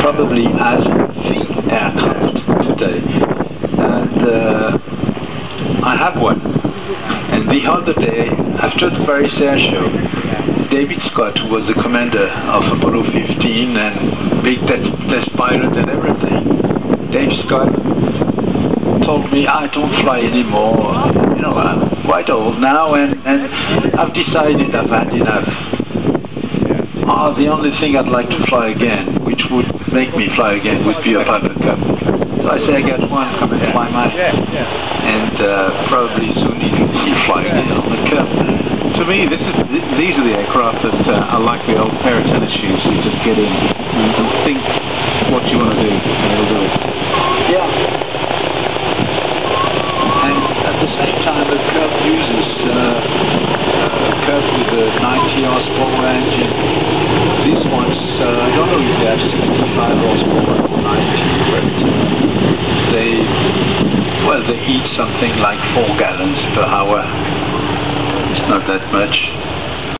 probably as the aircraft today. And I have one. And the other day, after the Paris Air Show, David Scott, who was the commander of Apollo 15 and big test pilot and everything, Dave Scott told me, I don't fly anymore. You know, I'm quite old now, and I've decided I've had enough. The only thing I'd like to fly again, which would make me fly again, would be a Piper Cub. So I say I got one, come and fly mine. And probably soon he'll fly again on the Cub. To me, these are the aircraft that are like the old pair of tennis shoes. You just get in and think what you want to do, and you'll do it. Yeah. And at the same time, the Cub uses a Cub with a 90 horsepower engine. These ones, I don't know if they have 65 horsepower or 90, but they eat something like 4 gallons per hour. It's not that much.